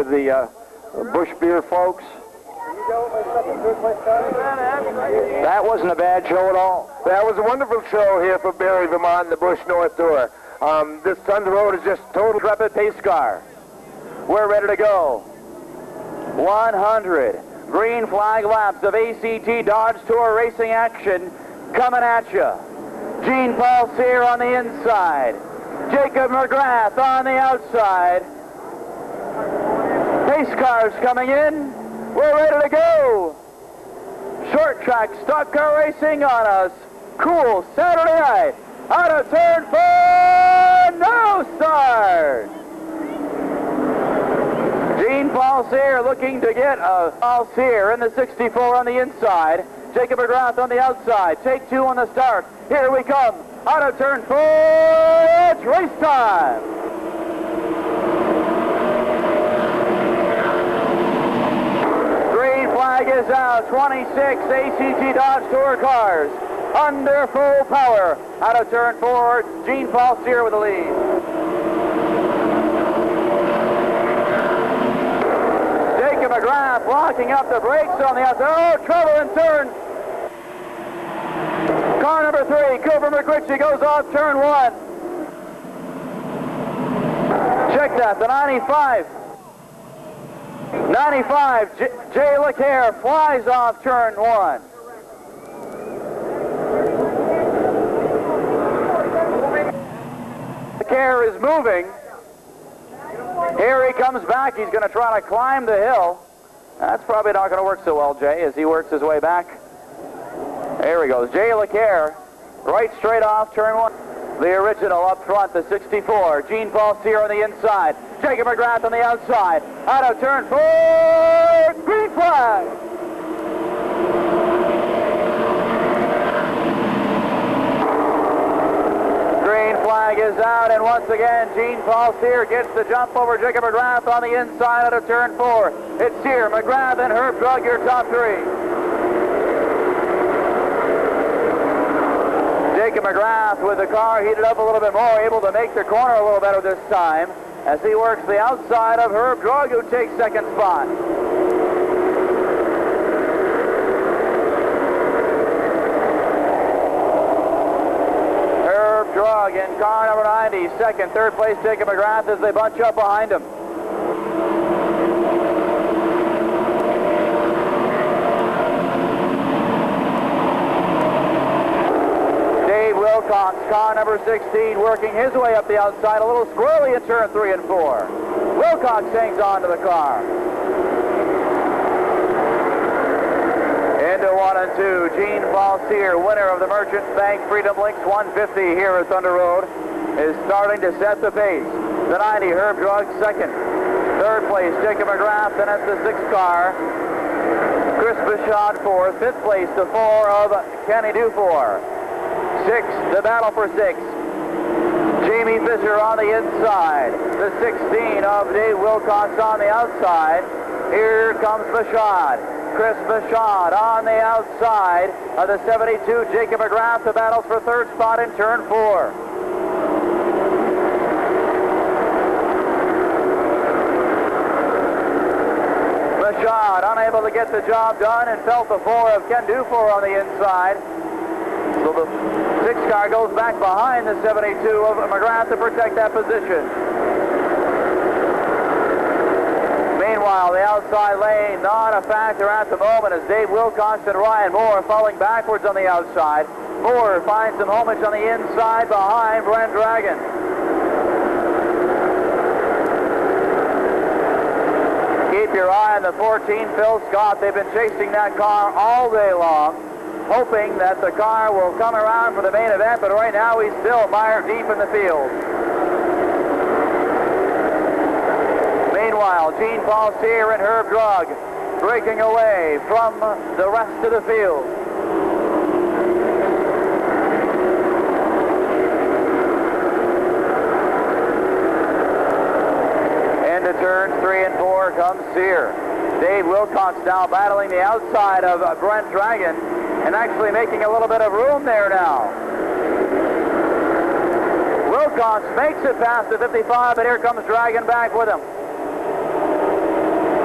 with the Bush Beer folks. That wasn't a bad show at all. That was a wonderful show here for Barre, Vermont, and the Bush North Tour. This Thunder Road is just total. Intrepid pace car. We're ready to go. 100 green flag laps of ACT Dodge Tour racing action coming at you. Gene Paul Cyr on the inside. Jacob McGrath on the outside. Pace cars coming in. We're ready to go. Short track stock car racing on a cool Saturday night. Out of turn 4, no start. Gene Paul Cyr looking to get Paul Cyr in the 64 on the inside. Jacob McGrath on the outside. Take 2 on the start. Here we come. Out of turn 4, it's race time. Green flag is out. 26 ACT Dodge Tour cars under full power. Out of turn 4, Gene Paul Cyr with the lead. Jacob McGrath locking up the brakes on the outside. Oh, trouble in turn. Car number 3, Cooper McRitchie, goes off turn 1. Check that, the 95. 95, Jay LeCaire flies off turn 1. LeCaire is moving. Here he comes back. He's going to try to climb the hill. That's probably not going to work so well, Jay, as he works his way back. There he goes. Jay LeCaire, right straight off turn 1. The original up front, the 64. Gene Paul Cyr on the inside. Jacob McGrath on the outside. Out of turn 4, green flag. Green flag is out, and once again, Gene Paul Cyr gets the jump over Jacob McGrath on the inside out of turn 4. It's Cyr, McGrath, and Herb Drug, your top 3. Jacob McGrath with the car heated up a little bit more, able to make the corner a little better this time as he works the outside of Herb Drug, who takes second spot. Herb Drug in car number 90, second, third place Jacob McGrath as they bunch up behind him. Wilcox, car number 16, working his way up the outside, a little squirrely in turn 3 and 4. Wilcox hangs on to the car. Into 1 and 2, Gene Paul Cyr, winner of the Merchant Bank Freedom Links 150 here at Thunder Road, is starting to set the pace. The 90, Herb Drug, second. Third place, Jacob McGrath, then it's the 6 car. Chris Bichon, 4th. Fifth place, the 4 of Kenny Dufour. 6, the battle for 6. Jamie Fisher on the inside. The 16 of Dave Wilcox on the outside. Here comes Bichon. Chris Bichon on the outside of the 72. Jacob McGrath, the battles for 3rd spot in turn 4. Bichon unable to get the job done and felt the 4 of Ken Dufour on the inside. So the 6 car goes back behind the 72 of McGrath to protect that position. Meanwhile, the outside lane not a factor at the moment as Dave Wilcox and Ryan Moore falling backwards on the outside. Moore finds some homage on the inside behind Brent Dragon. Keep your eye on the 14 Phil Scott. They've been chasing that car all day long, hoping that the car will come around for the main event, but right now he's still mired deep in the field. Meanwhile, Gene Paul Cyr and Herb Drug breaking away from the rest of the field. Into turns 3 and 4 comes Cyr. Dave Wilcox now battling the outside of Brent Dragon and actually making a little bit of room there now. Wilcox makes it past the 55, but here comes Dragon back with him.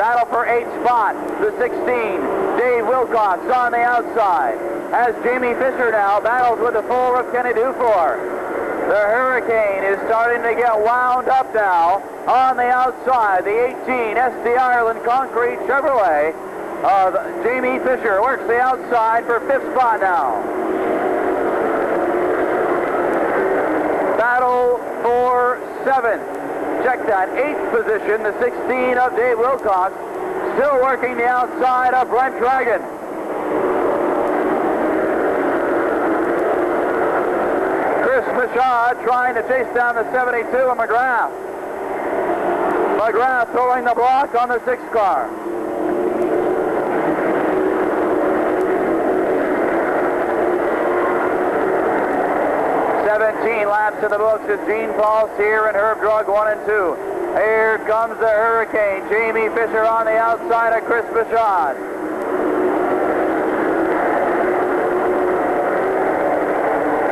Battle for 8th spot. The 16, Dave Wilcox on the outside. As Jamie Fisher now battles with the 4 of Kenny Dufour. The Hurricane is starting to get wound up now on the outside. The 18 SD Ireland Concrete Chevrolet of Jamie Fisher works the outside for 5th spot now. Battle for 7th. Check that, 8th position, the 16 of Dave Wilcox, still working the outside of Brent Dragon. Chris Michaud trying to chase down the 72 of McGrath. McGrath throwing the block on the 6th car. Laps in the books as Gene Paul Sear and Herb Drug 1 and 2. Here comes the Hurricane. Jamie Fisher on the outside of Chris Michaud.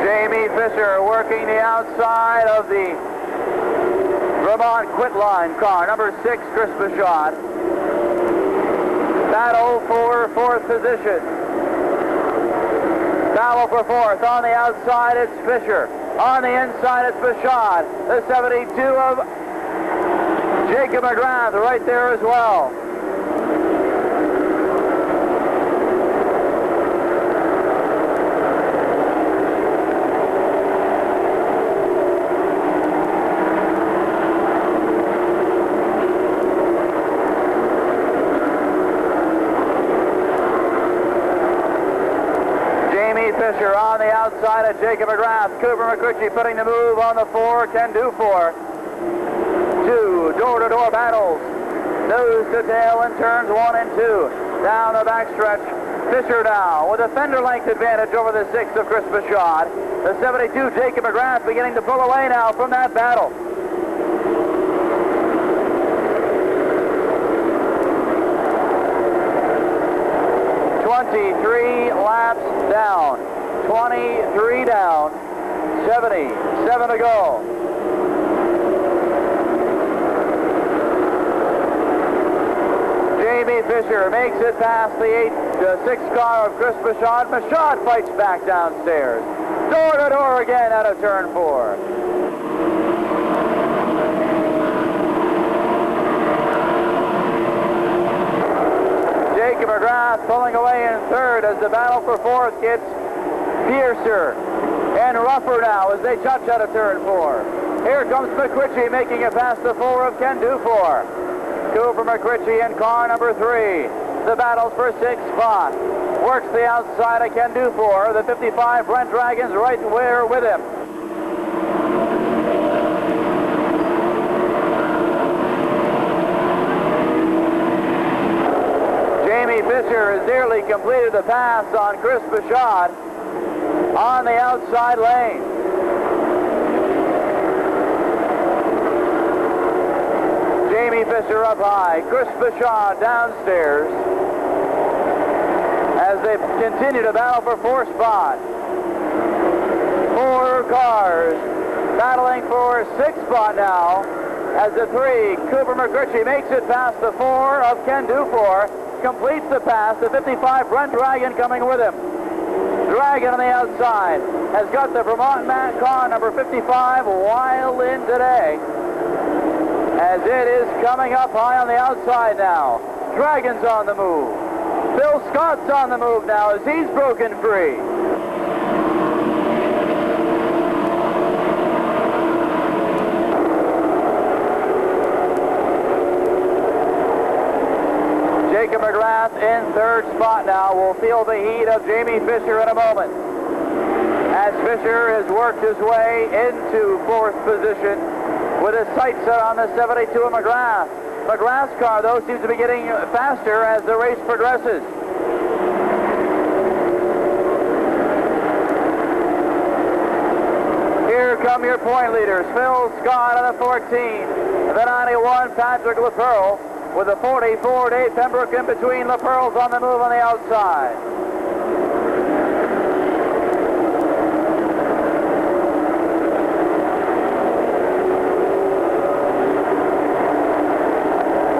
Jamie Fisher working the outside of the Vermont Quitline car. Number 6, Chris Michaud. Battle for 4th position. Battle for 4th. On the outside, it's Fisher. On the inside, it's Michaud. The 72 of Jacob McGrath right there as well. Fisher on the outside of Jacob McGrath. Cooper McCritchie putting the move on the 4, Ken Dufour. 2 door-to-door battles. Nose to tail in turns 1 and 2. Down the backstretch. Fisher now with a fender length advantage over the 6 of Chris Michaud. The 72, Jacob McGrath, beginning to pull away now from that battle. Three laps down. 23 down. 77 to go. Jamie Fisher makes it past the 6th car of Chris Michaud. Michaud fights back downstairs. Door to door again out of turn 4. Jacob McGrath pulling away in 3rd as the battle for 4th gets fiercer and rougher now as they touch out of turn 4. Here comes McCritchie making it past the 4 of Ken Dufour. Cooper McCritchie in car number 3. The battles for 6th spot. Works the outside of Ken Dufour. The 55 Brent Dragons right there with him. Jamie Fisher has nearly completed the pass on Chris Michaud on the outside lane. Jamie Fisher up high, Chris Michaud downstairs as they continue to battle for 4th spot. 4 cars battling for 6th spot now as the 3, Cooper McCritchie, makes it past the 4 of Ken Dufour. Completes the pass, the 55 Brent Dragon coming with him. Dragon on the outside has got the Vermont car number 55 wild in today as it is coming up high on the outside now. Dragon's on the move. Phil Scott's on the move now as he's broken free. Jacob McGrath in 3rd spot now will feel the heat of Jamie Fisher in a moment. As Fisher has worked his way into 4th position with his sights set on the 72 of McGrath. McGrath's car, though, seems to be getting faster as the race progresses. Here come your point leaders. Phil Scott on the 14. The 91, Patrick LaPearl. With the 44, Dave Pembroke in between. LaPearl's on the move on the outside.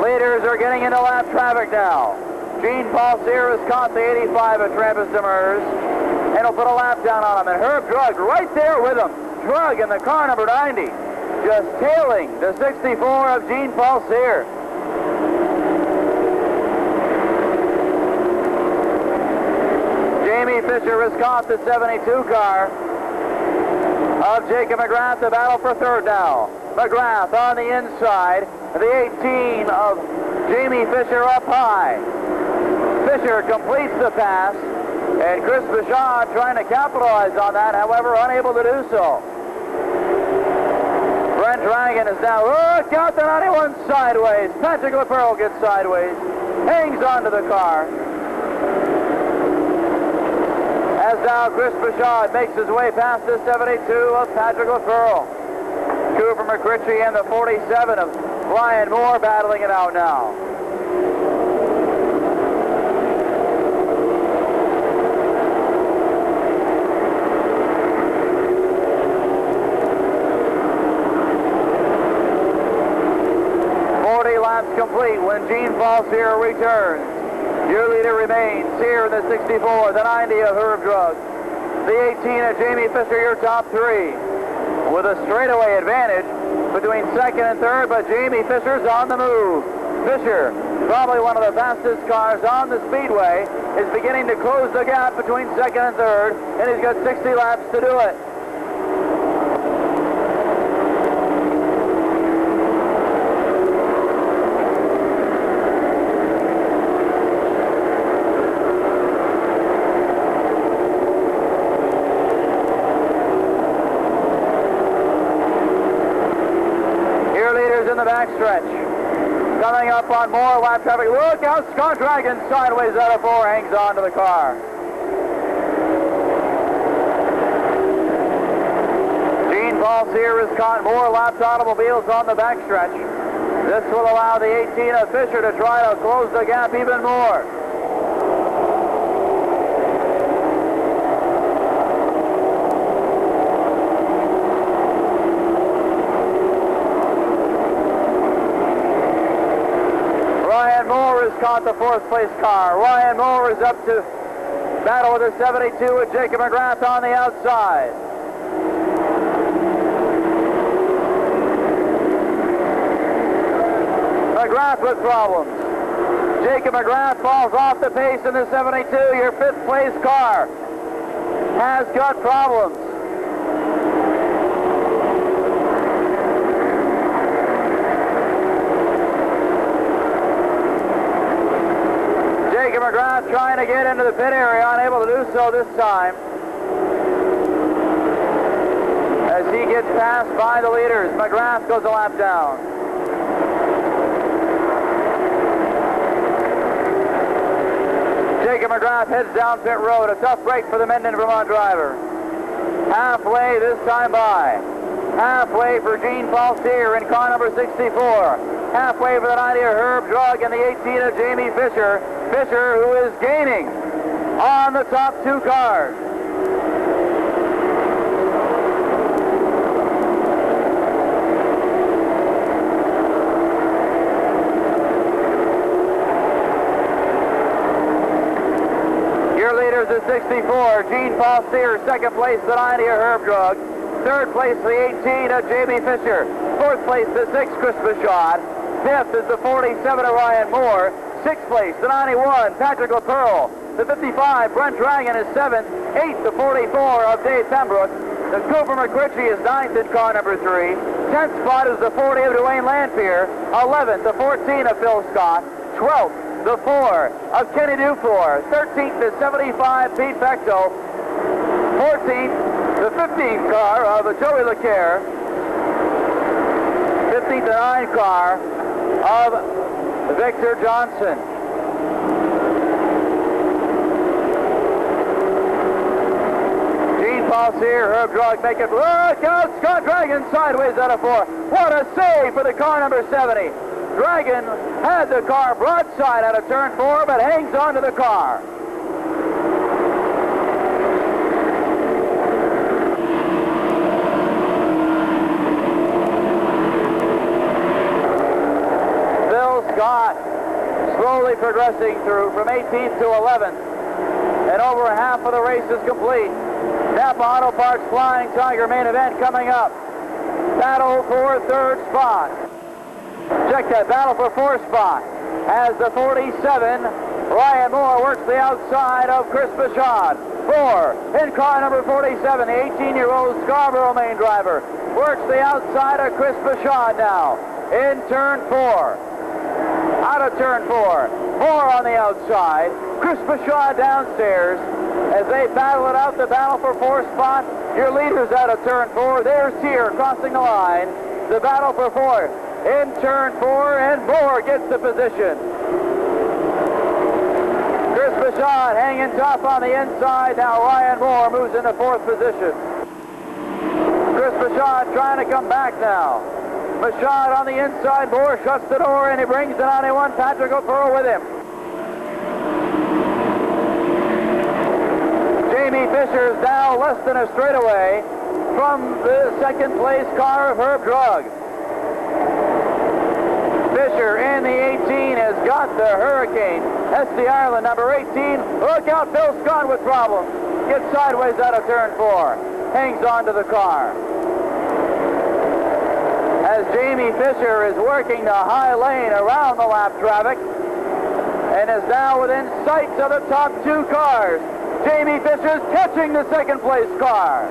Leaders are getting into lap traffic now. Gene Paul Sear has caught the 85 at Travis Demers, and he'll put a lap down on him. And Herb Drug right there with him. Drug in the car number 90, just tailing the 64 of Gene Paul Sear. Jamie Fisher has caught the 72 car of Jacob McGrath. The battle for third now. McGrath on the inside. The 18 of Jamie Fisher up high. Fisher completes the pass, and Chris Bichon trying to capitalize on that, however, unable to do so. Brent Dragon is now, look out, the 91 sideways. Patrick LaPearl gets sideways, hangs onto the car. As now Chris Bichon makes his way past the 72 of Patrick LaPearl. Cooper McCritchie and the 47 of Ryan Moore battling it out now. Complete when Gene Paul Sear returns. Your leader remains Sear in the 64, the 90 of Herb Drug, the 18 of Jamie Fisher, your top three, with a straightaway advantage between second and third, but Jamie Fisher's on the move. Fisher, probably one of the fastest cars on the speedway, is beginning to close the gap between second and third, and he's got 60 laps to do it. Backstretch. Coming up on more lap traffic. Look out, Scott Dragon sideways out of four, hangs on to the car. Gene Paul Sear has caught more lapped automobiles on the backstretch. This will allow the 18 of Fisher to try to close the gap even more. Caught the fourth place car. Ryan Moore is up to battle with the 72 with Jacob McGrath on the outside. McGrath with problems. Jacob McGrath falls off the pace in the 72. Your fifth place car has got problems. McGrath trying to get into the pit area, unable to do so this time, as he gets passed by the leaders. McGrath goes a lap down. Jacob McGrath heads down pit road. A tough break for the Menden, Vermont driver. Halfway this time by. Halfway for Gene Paul Sear in car number 64. Halfway for the 90 of Herb Drug and the 18 of Jamie Fisher. Fisher, who is gaining on the top two cars. Your leaders at 64, Gene Paul Sear, second place, the 90 of Herb Drug. Third place, the 18 of Jamie Fisher. Fourth place, the 6, Chris Bichon. Fifth is the 47 of Ryan Moore. Sixth place, the 91, Patrick LaPearl. The 55, Brent Dragon is seventh. Eighth, the 44 of Dave Pembroke. The Cooper McCritchie is ninth in car number 3. 10th spot is the 40 of Dwayne Lanphier. 11th, the 14 of Phil Scott. 12th, the 4 of Kenny Dufour. 13th, the 75, Pete Bechtel. 14th, the 15th car of Joey LeCaire. 15th, the 9 car of Victor Johnson. Gene Paul Sear, Herb Drug make it. Look out, Scott Dragon sideways out of 4. What a save for the car number 70. Dragon had the car broadside out of turn 4, but hangs onto the car. Scott slowly progressing through from 18th to 11th. And over half of the race is complete. Napa Auto Parts Flying Tiger main event coming up. Battle for third spot. Check that, battle for fourth spot. As the 47, Ryan Moore works the outside of Chris Bichon. Moore in car number 47, the 18-year-old Scarborough main driver. Works the outside of Chris Bichon now. In turn 4. Out of turn 4. Moore on the outside. Chris Bichon downstairs. As they battle it out, the battle for fourth spot. Your leaders out of turn 4. There's Sear crossing the line. The battle for fourth. In turn 4, and Moore gets the position. Chris Bichon hanging tough on the inside. Now Ryan Moore moves into fourth position. Chris Bichon trying to come back now. Bichon on the inside. Moore shuts the door, and he brings the 91 Patrick O'Pearl with him. Jamie Fisher's now less than a straightaway from the second place car of Herb Drug. Fisher in the 18 has got the Hurricane. SD Ireland, number 18. Look out, Bill Scott with problems. Gets sideways out of turn 4. Hangs on to the car. As Jamie Fisher is working the high lane around the lap traffic and is now within sight of the top 2 cars. Jamie Fisher's catching the second place car.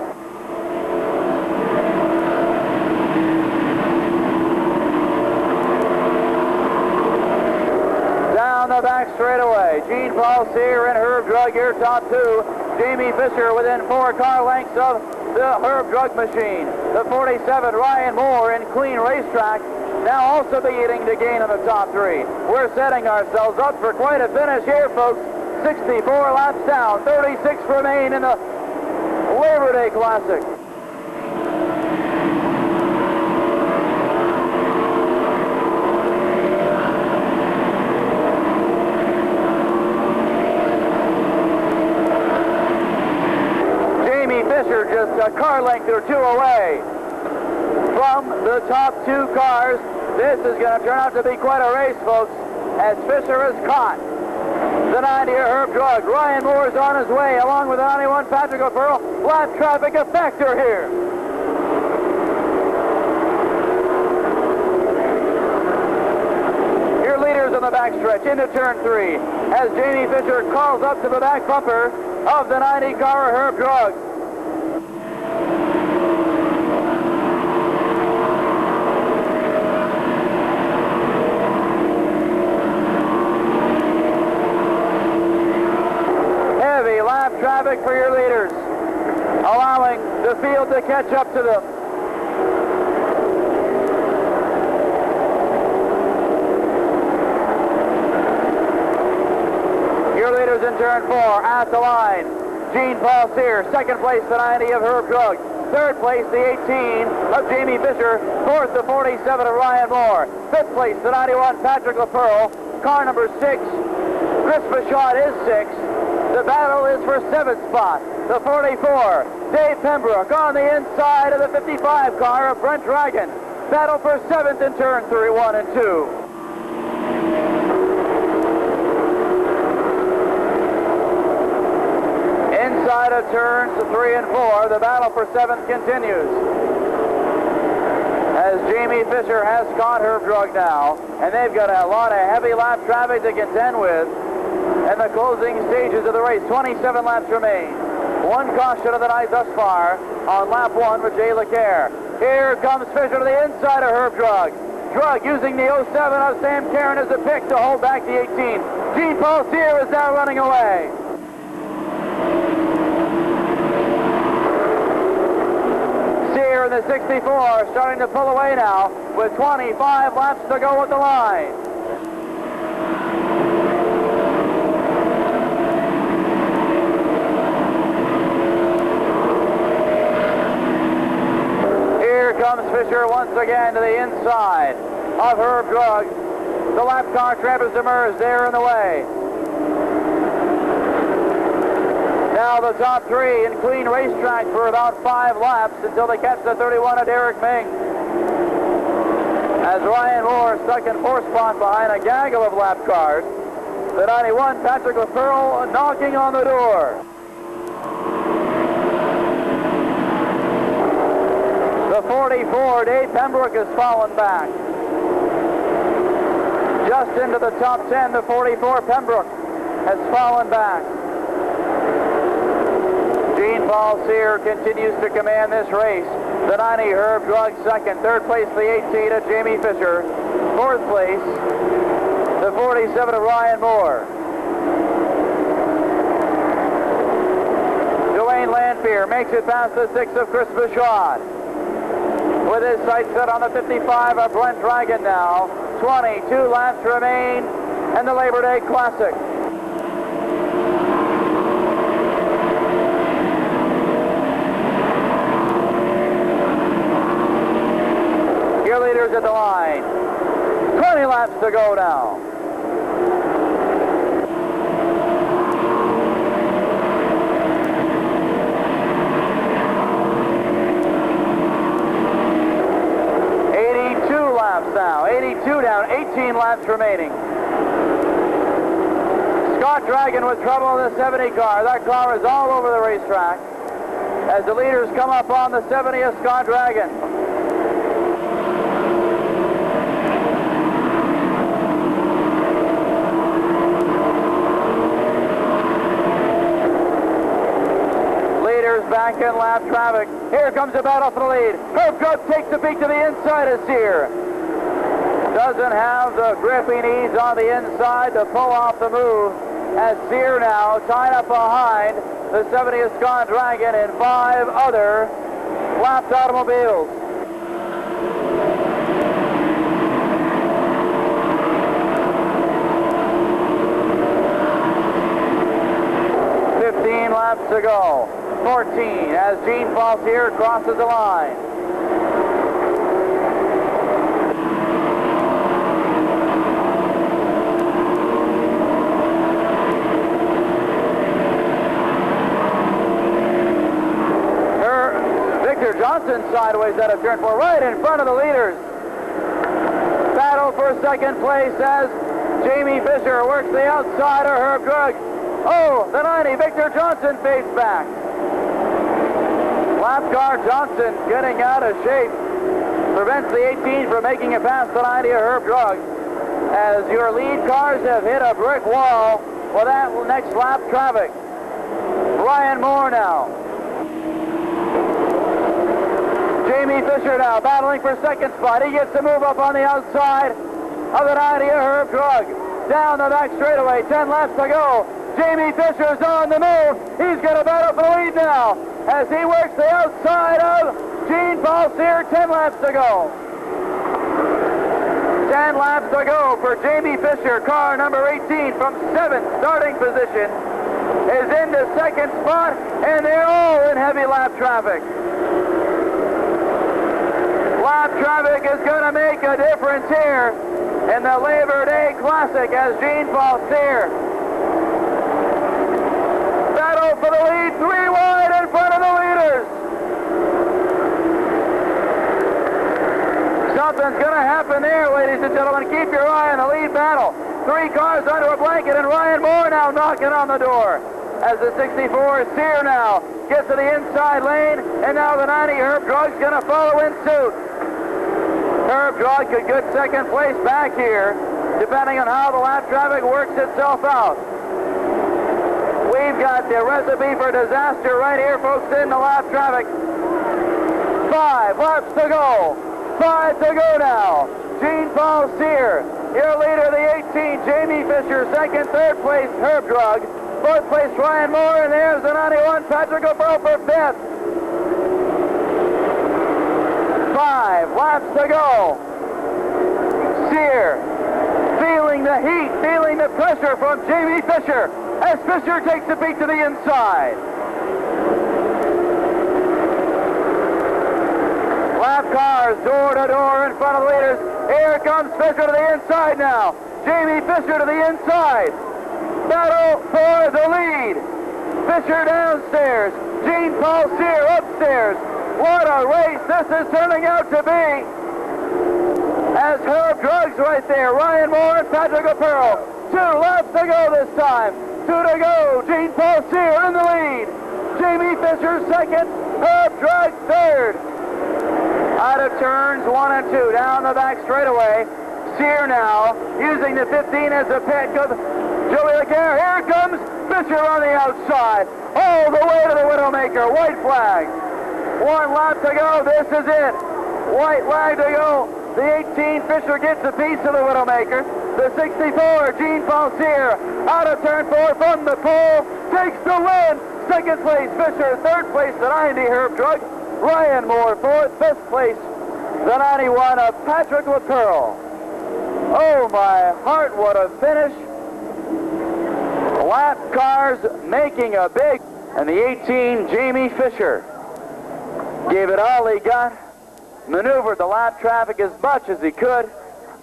Down the back straightaway, Gene Paul Sear and Herb Drug, your top 2. Jamie Fisher within 4 car lengths of the Herb Drug machine. The 47, Ryan Moore in clean racetrack, now also beginning to gain on the top 3. We're setting ourselves up for quite a finish here, folks. 64 laps down, 36 remain in the Labor Day Classic. Jamie Fisher just a car length or 2 away from the top 2 cars. This is going to turn out to be quite a race, folks, as Fisher is caught. The 90 Herb Drug. Ryan Moore's on his way, along with the 91 Patrick O'Pearl. Lap traffic a factor here. Your leaders on the backstretch into turn 3 as Jamie Fisher calls up to the back bumper of the 90 car Herb Drug. Lap traffic for your leaders, allowing the field to catch up to them. Your leaders in turn 4 at the line. Gene Paul Sear, second place the 90 of Herb Drug. Third place the 18 of Jamie Fisher. Fourth the 47 of Ryan Moore. Fifth place the 91 Patrick LaPearl. Car number 6, Chris Bichon is 6. The battle is for 7th spot. The 44, Dave Pembroke on the inside of the 55 car of Brent Dragon. Battle for 7th in turn 3, 1 and 2. Inside of turns 3 and 4, the battle for 7th continues. As Jamie Fisher has caught Herb Drug now, and they've got a lot of heavy lap traffic to contend with. And the closing stages of the race, 27 laps remain. 1 caution of the night thus far on lap 1 for Jay LeCaire. Here comes Fisher to the inside of Herb Drug. Drug using the 07 of Sam Caron as a pick to hold back the 18. Gene Paul Sear is now running away. Sear in the 64 starting to pull away now with 25 laps to go at the line. Comes Fisher once again to the inside of Herb Drug. The lap car, Travis Demers, there in the way. Now the top 3 in clean racetrack for about 5 laps until they catch the 31 of Derek Ming. As Ryan Moore stuck in 4th spot behind a gaggle of lap cars. The 91, Patrick LaPearl, knocking on the door. The 44, Dave Pembroke, has fallen back. Just into the top 10, the 44, Pembroke, has fallen back. Gene Paul Sear continues to command this race. The 90, Herb Drug, second. Third place, the 18 of Jamie Fisher. Fourth place, the 47 of Ryan Moore. Dwayne Lanphier makes it past the 6 of Chris Bichon. With his sights set on the 55 of Brent Dragon now. 22 laps remain in the Labor Day Classic. Your leaders at the line. 20 laps to go now. Now 82 down, 18 laps remaining. Scott Dragon with trouble in the 70 car. That car is all over the racetrack as the leaders come up on the 70 of Scott Dragon. Leaders back in lap traffic. Here comes a battle for the lead. Herb Drug takes the peak to the inside of Sear. Doesn't have the grip he needs on the inside to pull off the move, as Sear now tied up behind the 70th Scott Dragon and 5 other lapped automobiles. Laps to go. 14 as Gene Paul Sear crosses the line. Victor Johnson sideways out of turn 4, right in front of the leaders. Battle for second place as Jamie Fisher works the outside of Herb Drug. Oh, the 90, Victor Johnson fades back. Lap car Johnson getting out of shape. Prevents the 18 from making it past the 90 of Herb Drug. As your lead cars have hit a brick wall with that next lap traffic. Ryan Moore now. Jamie Fisher now battling for second spot. He gets to move up on the outside of the 90 of Herb Drug. Down the back straightaway, 10 laps to go. Jamie Fisher's on the move. He's going to battle for the lead now as he works the outside of Gene Paul Sear. 10 laps to go. 10 laps to go for Jamie Fisher. Car number 18 from 7th starting position is into second spot, and they're all in heavy lap traffic. Lap traffic is going to make a difference here in the Labor Day Classic as Gene Paul Sear battle for the lead, 3 wide in front of the leaders. Something's going to happen there, ladies and gentlemen. Keep your eye on the lead battle. 3 cars under a blanket, and Ryan Moore now knocking on the door as the 64 Sear now gets to the inside lane, and now the 90 Herb Drug's going to follow in suit. Herb Drug could get second place back here, depending on how the lap traffic works itself out. We've got the recipe for disaster right here, folks, in the lap traffic. 5 laps to go. 5 to go now. Gene Paul Sear, your leader, the 18, Jamie Fisher, second. Third place, Herb Drug. Fourth place, Ryan Moore, and there's the 91, Patrick LaPearl for fifth. 5 laps to go. Sear feeling the heat, feeling the pressure from Jamie Fisher as Fisher takes the beat to the inside. Lap cars door to door in front of the leaders. Here comes Fisher to the inside now. Jamie Fisher to the inside. Battle for the lead. Fisher downstairs. Gene Paul Sear upstairs. What a race this is turning out to be. As Herb Drug's right there. Ryan Moore and Patrick LaPearl 2 laps to go this time. 2 to go. Gene Paul Sear in the lead. Jamie Fisher second. Herb Drug third. Out of turns 1 and 2. Down the back straightaway. Sear now using the 15 as a pick of Joey Laguerre. Here comes Fisher on the outside. All the way to the Widowmaker. White flag. 1 lap to go. This is it. White flag to go. The 18 Fisher gets a piece of the Widowmaker. The 64 Gene Paul Sear out of turn 4 from the pole takes the win. Second place Fisher. Third place the 90 Herb Drug. Ryan Moore fourth. Fifth place the 91 of Patrick LaPearl. Oh my heart, what a finish. Lap cars making a big, and the 18 Jamie Fisher gave it all he got, maneuvered the lap traffic as much as he could,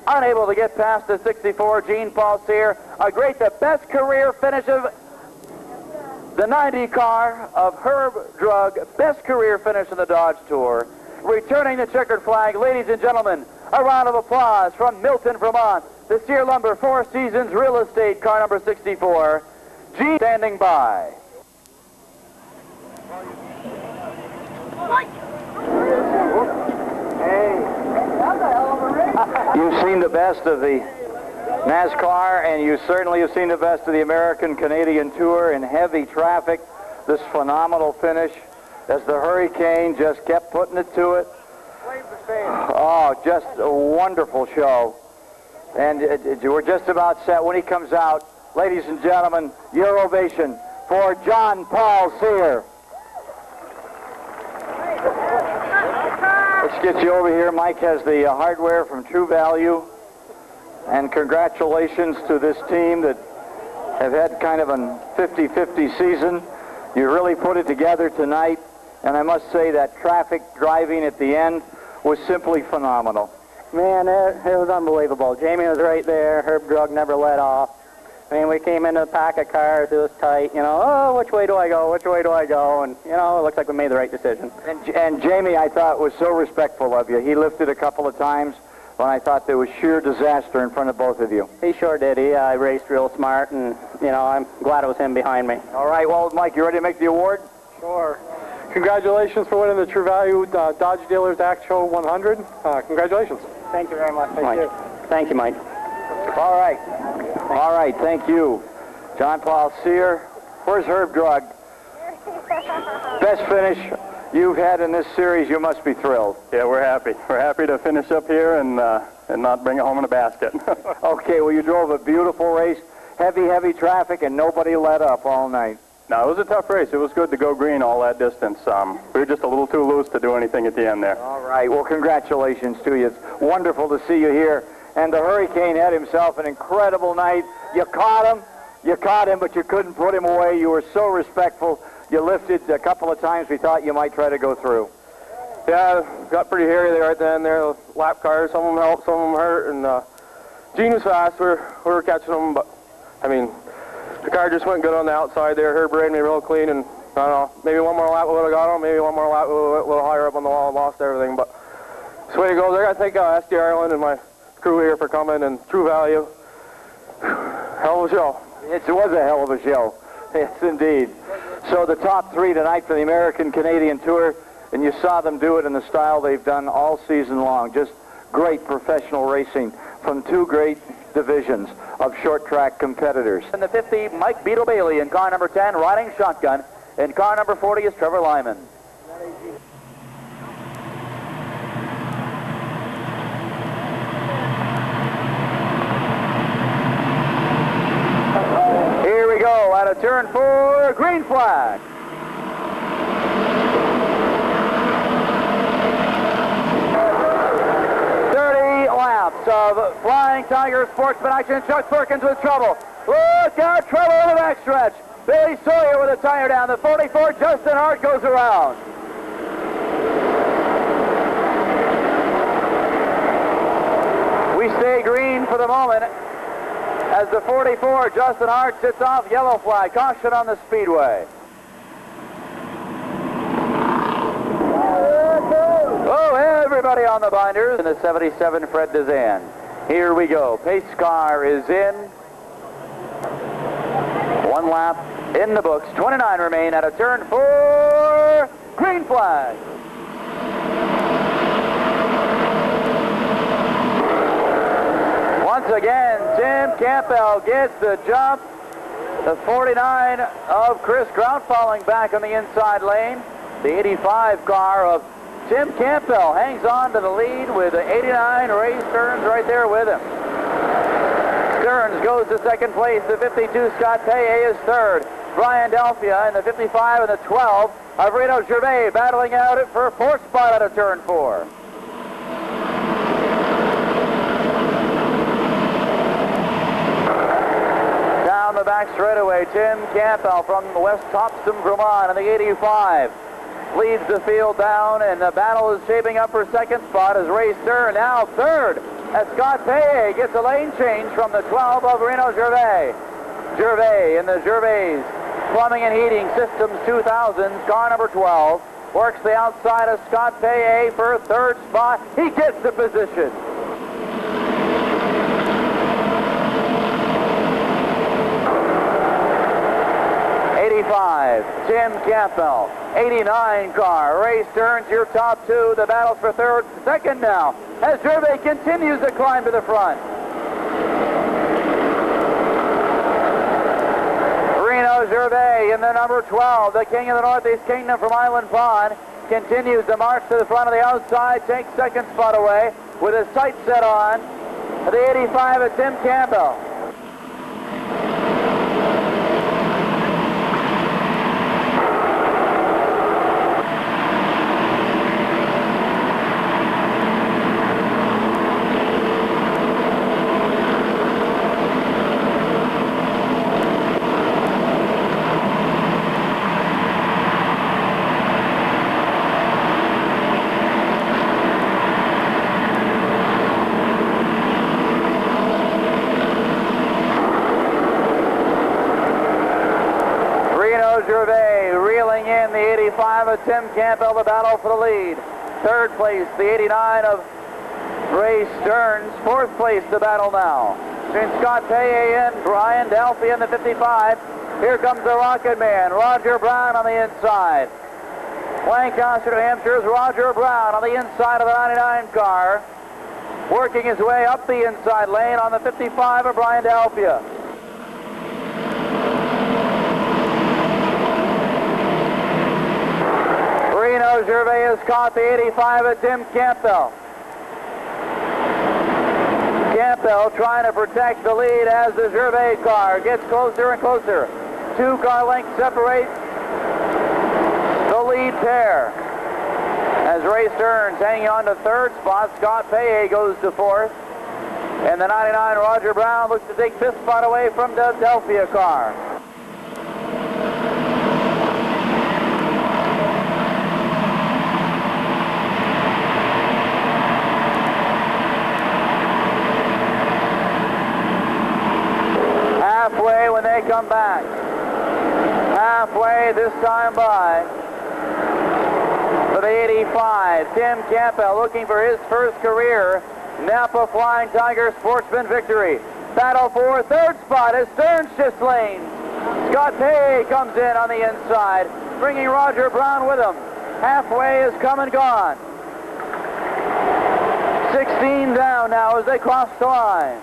unable to get past the 64 Gene Paul Sear. The best career finish of the 90 car of Herb Drug, best career finish in the Dodge Tour. Returning the checkered flag, ladies and gentlemen, a round of applause from Milton, Vermont, the Sear Lumber Four Seasons Real Estate car number 64, Gene standing by. You've seen the best of the NASCAR, and you certainly have seen the best of the American-Canadian Tour in heavy traffic. This phenomenal finish as the Hurricane just kept putting it to it. Oh, just a wonderful show. And we're just about set when he comes out. Ladies and gentlemen, your ovation for John Paul Sear. Let's get you over here. Mike has the hardware from True Value. And congratulations to this team that have had kind of a 50-50 season. You really put it together tonight. And I must say that traffic driving at the end was simply phenomenal. Man, it was unbelievable. Jamie was right there. Herb Drug never let off. I mean, we came into a pack of cars. It was tight. You know, oh, which way do I go? Which way do I go? And, you know, it looks like we made the right decision. And Jamie, I thought, was so respectful of you. He lifted a couple of times when I thought there was sheer disaster in front of both of you. He sure did. He raced real smart, and, you know, I'm glad it was him behind me. All right, well, Mike, you ready to make the award? Sure. Congratulations for winning the True Value Dodge Dealers Act Show 100. Congratulations. Thank you very much. Mike. Thank you, Mike. All right. All right, thank you. John Paul Sear. Where's Herb Drug? Best finish you've had in this series. You must be thrilled. Yeah, we're happy. We're happy to finish up here and not bring it home in a basket. Okay, well, you drove a beautiful race. Heavy traffic, and nobody let up all night. No, it was a tough race. It was good to go green all that distance. We were just a little too loose to do anything at the end there. All right. Well, congratulations to you. It's wonderful to see you here. And the Hurricane had himself an incredible night. You caught him, but you couldn't put him away. You were so respectful. You lifted a couple of times. We thought you might try to go through. Yeah, got pretty hairy there at the end there. Lap cars, some of them helped, some of them hurt. And Gene was fast. We were catching them, but, I mean, the car just went good on the outside there. Herb ran me real clean, and I don't know, maybe one more lap we would have got on, maybe one more lap we would have a little higher up on the wall and lost everything. But this way it goes. I got to thank SD Ireland and my crew here for coming, and True Value. Hell of a show. It was a hell of a show. Yes, indeed. So the top three tonight for the American-Canadian Tour, and you saw them do it in the style they've done all season long. Just great professional racing from two great divisions of short track competitors. In the 50, Mike Beetle Bailey in car number 10, riding shotgun. In car number 40 is Trevor Lyman. Here we go, out of turn 4, green flag. Of Flying Tiger Sportsman action. Chuck Perkins with trouble. Look out, trouble in the backstretch. Billy Sawyer with a tire down. The 44, Justin Hart goes around. We stay green for the moment as the 44, Justin Hart, sits off. Yellow flag. Caution on the speedway. Oh, everybody on the binders. In the 77, Fred Dezan. Here we go. Pace car is in. One lap in the books. 29 remain at a turn 4. Green flag. Once again, Tim Campbell gets the jump. The 49 of Chris Grout falling back on the inside lane. The 85 car of Tim Campbell hangs on to the lead with the 89 Ray Stearns right there with him. Stearns goes to second place. The 52 Scott Paye is third. Brian Delphia in the 55 and the 12 of Reno Gervais battling out it for fourth spot out of turn 4. Down the back straightaway, Tim Campbell from West Topsom, Vermont in the 85 leads the field down, and the battle is shaping up for second spot as Ray Stern now third as Scott Paye gets a lane change from the 12 of Reno Gervais. Gervais in the Gervais Plumbing and Heating Systems 2000, car number 12, works the outside of Scott Paye for third spot. He gets the position. Tim Campbell, 89 car. Ray Stearns, your top two. The battle for third, second now, as Gervais continues to climb to the front. Reno Gervais in the number 12, the king of the Northeast Kingdom from Island Pond, continues to march to the front of the outside, takes second spot away with his sights set on the 85 of Tim Campbell. Gervais reeling in the 85 of Tim Campbell, the battle for the lead. Third place, the 89 of Ray Stearns. Fourth place, the battle now between Scott Paye and Brian Delphia in the 55. Here comes the Rocket Man, Roger Brown on the inside. Lancaster, New Hampshire's Roger Brown on the inside of the 99 car, working his way up the inside lane on the 55 of Brian Delphia. Reno Gervais has caught the 85 of Tim Campbell. Campbell trying to protect the lead as the Gervais car gets closer and closer. 2 car lengths separate the lead pair. As Ray Stearns hanging on to third spot, Scott Paye goes to fourth. And the 99 Roger Brown looks to take fifth spot away from the Delphia car. Halfway when they come back. Halfway this time by for the 85. Tim Campbell looking for his first career Napa Flying Tiger Sportsman victory. Battle for third spot as Stearns shifts lanes. Scott Paye comes in on the inside, bringing Roger Brown with him. Halfway is come and gone. 16 down now as they cross the line.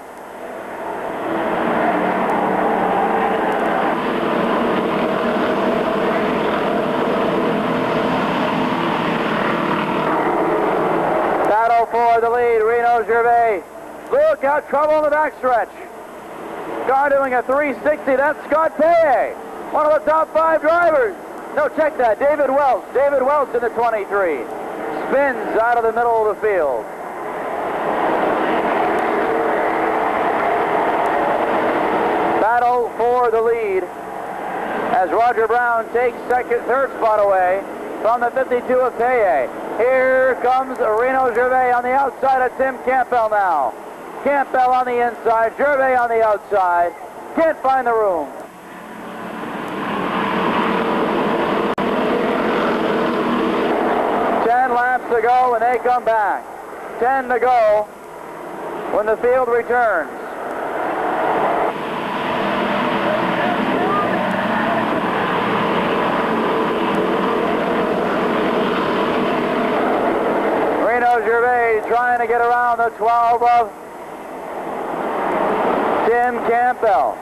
Battle for the lead, Reno Gervais. Look out, trouble in the backstretch. Car doing a 360, that's Scott Paye, one of the top 5 drivers. No, check that, David Welch. David Welch in the 23. Spins out of the middle of the field. Battle for the lead as Roger Brown takes third spot away from the 52 of Paye. Here comes Reno Gervais on the outside of Tim Campbell now. Campbell on the inside, Gervais on the outside. Can't find the room. Laps to go when they come back. 10 to go when the field returns. trying to get around the 12 of Tim Campbell.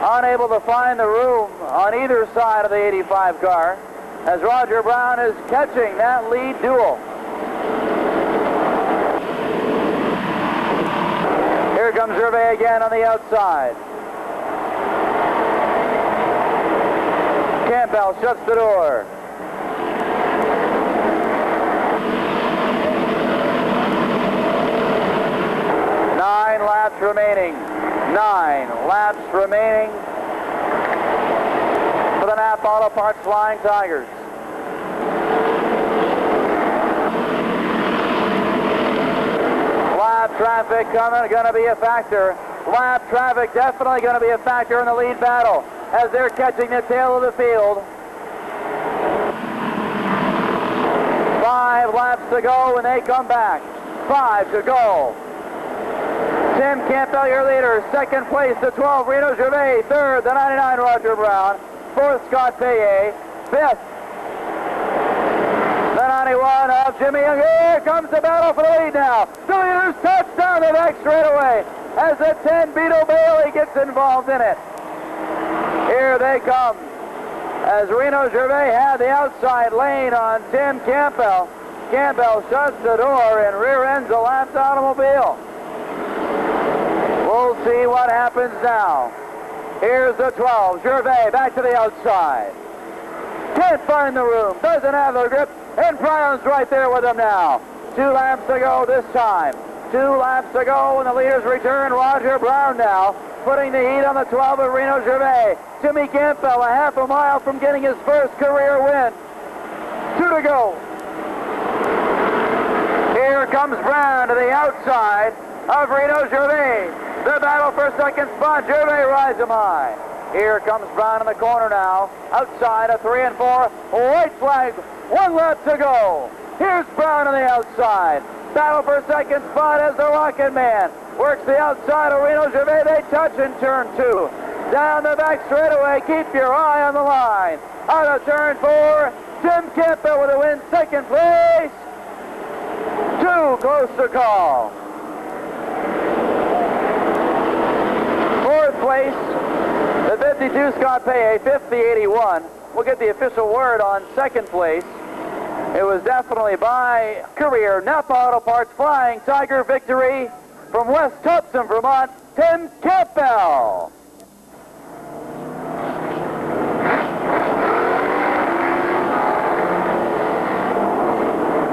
Unable to find the room on either side of the 85 car as Roger Brown is catching that lead duel. Here comes Gervais again on the outside. Campbell shuts the door. Nine laps remaining for the Napa Auto Parts Flying Tigers. Lap traffic going to be a factor. Lap traffic definitely going to be a factor in the lead battle as they're catching the tail of the field. 5 laps to go and they come back. 5 to go. Tim Campbell, your leader. Second place, the 12, Reno Gervais. Third, the 99, Roger Brown. Fourth, Scott Paye. Fifth, the 91 of Jimmy Young. Here comes the battle for the lead now. The leaders touch down the back straightaway as the 10, Beetle Bailey, gets involved in it. Here they come as Reno Gervais had the outside lane on Tim Campbell. Campbell shuts the door and rear ends the last automobile. We'll see what happens now. Here's the 12, Gervais back to the outside. Can't find the room, doesn't have the grip, and Brown's right there with him now. 2 laps to go this time. 2 laps to go, and the leaders return. Roger Brown now putting the heat on the 12 of Reno Gervais. Jimmy Campbell a half a mile from getting his first career win. 2 to go. Here comes Brown to the outside of Reno Gervais. The battle for second spot. Gervais rides him high. Here comes Brown in the corner now. Outside of 3 and 4. White flag. 1 lap to go. Here's Brown on the outside. Battle for second spot as the Rocket Man works the outside of Reno Gervais. They touch in turn 2. Down the back straightaway. Keep your eye on the line. Out of turn 4. Tim Campbell with a win. Second place. 2 close to call. Fourth place, the 52, Scott Paye. Fifth, the 81. We'll get the official word on second place. It was definitely by career Napa Auto Parts Flying Tiger victory from West Tubson, Vermont, Tim Campbell.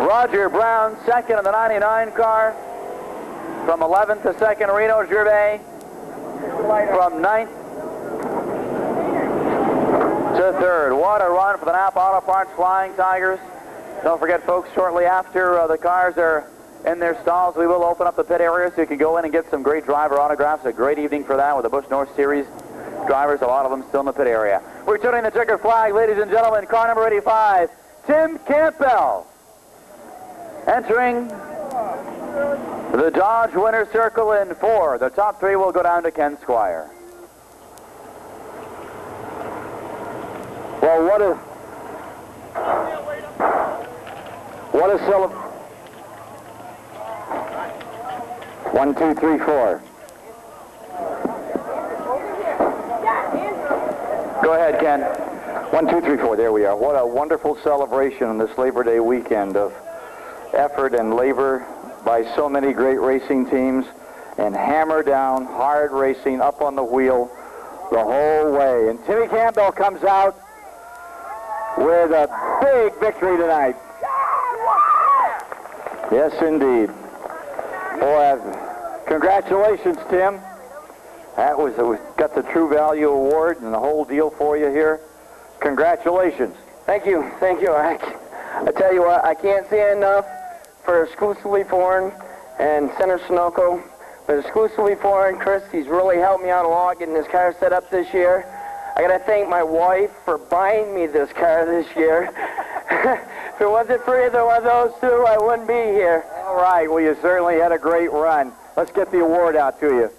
Roger Brown second in the 99 car. From 11th to 2nd, Reno Gervais. From 9th to 3rd. What a run for the Napa Auto Parts Flying Tigers. Don't forget, folks, shortly after the cars are in their stalls, we will open up the pit area so you can go in and get some great driver autographs. A great evening for that with the Busch North Series drivers, a lot of them still in the pit area. We're turning the checkered flag, ladies and gentlemen. Car number 85, Tim Campbell, entering the Dodge winner's circle in 4. The top 3 will go down to Ken Squire. Well, what a celebration. 1, 2, 3, 4. Go ahead, Ken. 1, 2, 3, 4. There we are. What a wonderful celebration on this Labor Day weekend of effort and labor by so many great racing teams, and hammer down, hard racing, up on the wheel the whole way. And Timmy Campbell comes out with a big victory tonight. Yes, indeed. Boy, congratulations, Tim. That was, got the True Value Award and the whole deal for you here. Congratulations. Thank you. I tell you what, I can't say enough for exclusively foreign and Center Sunoco, but exclusively foreign. Chris, he's really helped me out a lot getting this car set up this year. I got to thank my wife for buying me this car this year. If it wasn't for either one of those two, I wouldn't be here. All right, well, you certainly had a great run. Let's get the award out to you.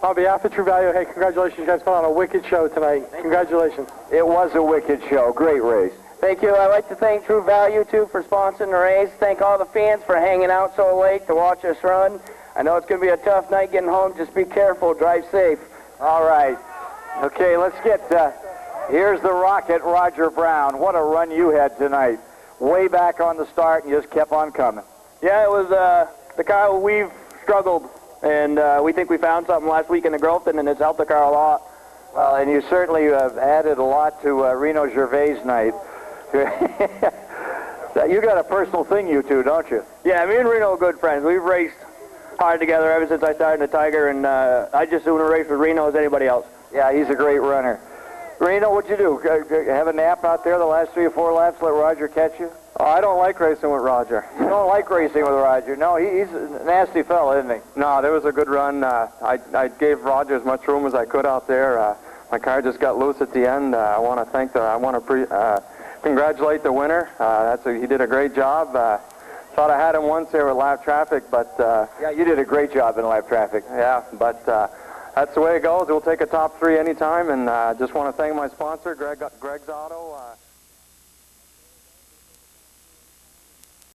On behalf of True Value, hey, congratulations. You guys put on a wicked show tonight. Congratulations. It was a wicked show. Great race. Thank you. I'd like to thank True Value, too, for sponsoring the race. Thank all the fans for hanging out so late to watch us run. I know it's going to be a tough night getting home. Just be careful. Drive safe. All right. Okay, let's get, here's the Rocket, Roger Brown. What a run you had tonight. Way back on the start and you just kept on coming. Yeah, it was the car we've struggled, and we think we found something last week in the Grofton, and it's helped the car a lot. Well, and you certainly have added a lot to Reno Gervais' night. You got a personal thing, you two, don't you? Yeah, me and Reno are good friends. We've raced hard together ever since I started in the Tiger, and I just sooner race with Reno as anybody else. Yeah, he's a great runner. Reno, what'd you do? Have a nap out there the last 3 or 4 laps, let Roger catch you? Oh, I don't like racing with Roger. You don't like racing with Roger? No, he's a nasty fella, isn't he? No, there was a good run. I gave Roger as much room as I could out there. My car just got loose at the end. I want to thank I want to congratulate the winner. He did a great job. Thought I had him once there with lap traffic, but yeah, you did a great job in lap traffic. Yeah, but that's the way it goes. We'll take a top 3 anytime, and just want to thank my sponsor, Greg's Auto.